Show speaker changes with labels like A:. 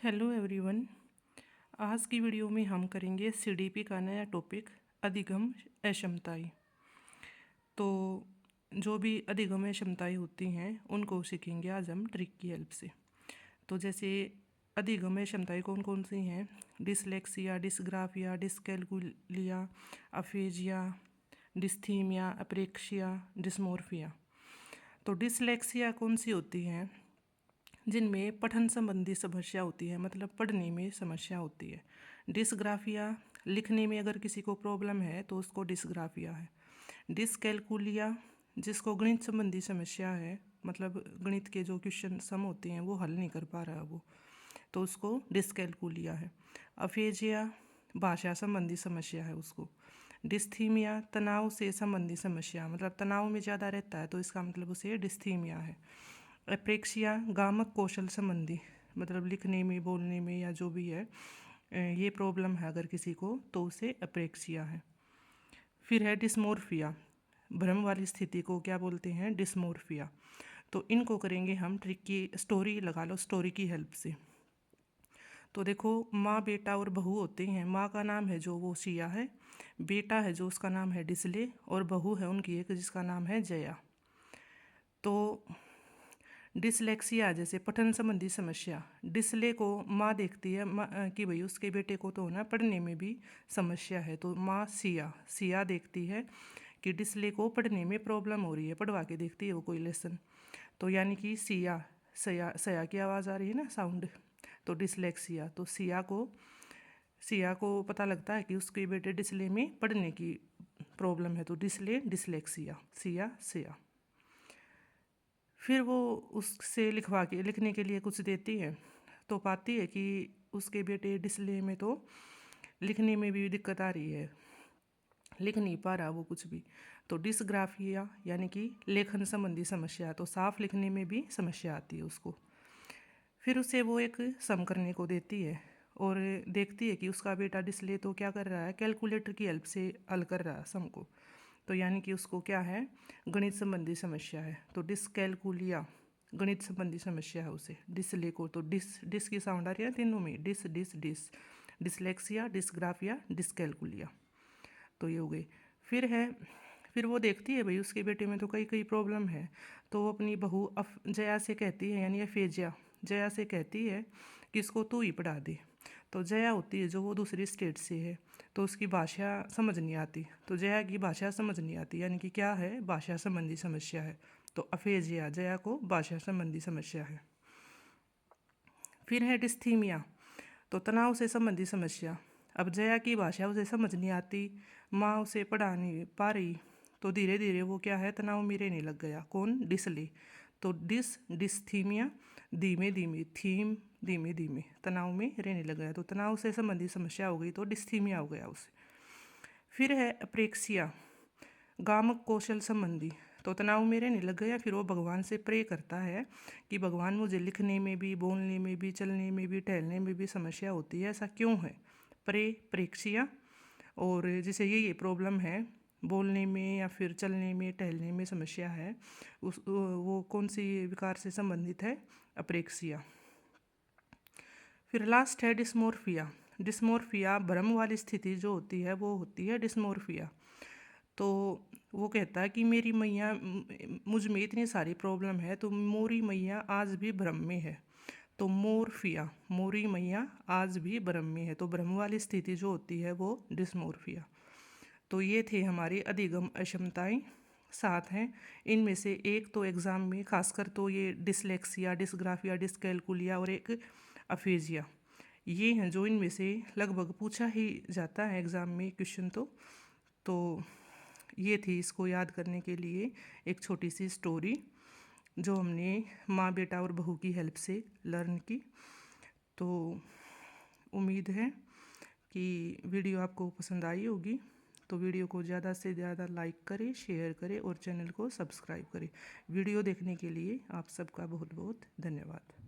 A: Hello everyone. आज की video में हम करेंगे सीडीपी का नया टॉपिक अधिगम अक्षमताएं। तो जो भी अधिगम अक्षमताएं होती हैं उनको सीखेंगे आज हम ट्रिक की हेल्प से। तो जैसे अधिगम अक्षमताएं कौन कौन सी हैं? Dyslexia, dysgraphia, dyscalculia, aphasia, dysthymia, apraxia, dysmorphia. तो डिसलेक्सिया कौन सी होती हैं? जिनमें पठन संबंधी समस्या होती है, मतलब पढ़ने में समस्या होती है। डिसग्राफिया, लिखने में अगर किसी को प्रॉब्लम है तो उसको डिसग्राफिया है। डिसकैलकुलिया, जिसको गणित संबंधी समस्या है, मतलब गणित के जो क्वेश्चन सम होते हैं वो हल नहीं कर पा रहा वो, तो उसको डिसकैलकुलिया है। अफेजिया, भाषा संबंधी समस्या है उसको। डिस्थीमिया, तनाव से संबंधी समस्या, मतलब तनाव में ज़्यादा रहता है तो इसका मतलब उसे डिस्थीमिया है। अप्रेक्सिया, गामक कौशल संबंधी, मतलब लिखने में, बोलने में या जो भी है, ये प्रॉब्लम है अगर किसी को तो उसे अप्रेक्सिया है। फिर है डिस्मोर्फिया, भ्रम वाली स्थिति को क्या बोलते हैं? डिस्मोर्फिया। तो इनको करेंगे हम ट्रिक की स्टोरी लगा लो, स्टोरी की हेल्प से। तो देखो, माँ बेटा और बहू होते हैं। माँ का नाम है जो वो सिया है, बेटा है जो उसका नाम है डिसले, और बहू है उनकी एक जिसका नाम है जया। तो डिसलेक्सिया जैसे पठन संबंधी समस्या, डिसले को माँ देखती है कि भाई उसके बेटे को तो ना पढ़ने में भी समस्या है, तो माँ सिया देखती है कि डिसले को पढ़ने में प्रॉब्लम हो रही है, पढ़वा के देखती है वो कोई लेसन। तो यानी कि सया की आवाज़ आ रही है ना, साउंड, तो डिसलेक्सिया। तो सिया को पता लगता है कि उसके बेटे डिसले में पढ़ने की प्रॉब्लम है, तो डिसले डिसलेक्सिया, सिया। फिर वो उससे लिखने के लिए कुछ देती है, तो पाती है कि उसके बेटे डिसले में तो लिखने में भी दिक्कत आ रही है, लिख नहीं पा रहा वो कुछ भी। तो डिसग्राफिया यानी कि लेखन संबंधी समस्या, तो साफ लिखने में भी समस्या आती है उसको। फिर उसे वो एक सम करने को देती है और देखती है कि उसका बेटा डिसले तो क्या कर रहा है, कैलकुलेटर की हेल्प से हल कर रहा है सम को, तो यानी कि उसको क्या है, गणित संबंधी समस्या है। तो डिसकैलकुलिया, गणित संबंधी समस्या है उसे, डिसले को। तो डिस की साउंड आ रही है तीनों में, dis dis dis, dyslexia, dysgraphia, dyscalculia. तो ये हो गई। फिर वो देखती है भाई उसके बेटे में तो कई कई प्रॉब्लम है, तो वो अपनी बहू जया से कहती है, यानी अफेजिया, जया से कहती है कि इसको तू ही पढ़ा दे। तो जया होती है जो वो दूसरी स्टेट से है, तो उसकी भाषा समझ नहीं आती, तो जया की भाषा समझ नहीं आती, यानी कि क्या है, भाषा संबंधी समस्या है। तो अफेजिया, जया को भाषा संबंधी समस्या है। फिर है डिस्थीमिया, तो तनाव से संबंधी समस्या। अब जया की भाषा उसे समझ नहीं आती, माँ उसे पढ़ा नहीं पा रही, तो धीरे धीरे वो क्या है, तनाव में रहने लग गया। कौन? डिसले। तो डिस्थीमिया, धीमे धीमे, थीम धीमे धीमे, तनाव में रहने लग गया, तो तनाव से संबंधी समस्या हो गई, तो डिस्थीमिया हो गया उसे। फिर है अप्रेक्सिया, गामक कौशल संबंधी, तो तनाव में रहने लग गया। फिर वो भगवान से प्रे करता है कि भगवान मुझे लिखने में भी, बोलने में भी, चलने में भी, टहलने में भी समस्या होती है, ऐसा क्यों है? प्रेक्सिया। और जैसे ये प्रॉब्लम है, बोलने में या फिर चलने में, टहलने में समस्या है, वो कौन सी विकार से संबंधित है? अप्रेक्सिया। फिर लास्ट है डिस्मोर्फिया। डिस्मोर्फिया, भ्रम वाली स्थिति जो होती है वो होती है डिस्मोर्फिया। तो वो कहता है कि मेरी मैया, मुझ में इतनी सारी प्रॉब्लम है तो मोरी मैया आज भी भ्रम में है। तो मोरफिया, मोरी मैया आज भी भ्रम में है, तो भ्रम वाली स्थिति जो होती है वो डिस्मोर्फिया। तो ये थे हमारी अधिगम अक्षमताएं, 7 हैं। इनमें से एक तो एग्ज़ाम में खासकर तो ये डिसलेक्सिया, डिसग्राफिया, डिसकैलकुलिया और एक अफेजिया, ये हैं जो इनमें से लगभग पूछा ही जाता है एग्ज़ाम में क्वेश्चन। तो ये थी इसको याद करने के लिए एक छोटी सी स्टोरी जो हमने माँ बेटा और बहू की हेल्प से लर्न की। तो उम्मीद है कि वीडियो आपको पसंद आई होगी। तो वीडियो को ज़्यादा से ज़्यादा लाइक करें, शेयर करें और चैनल को सब्सक्राइब करें। वीडियो देखने के लिए आप सबका बहुत बहुत धन्यवाद।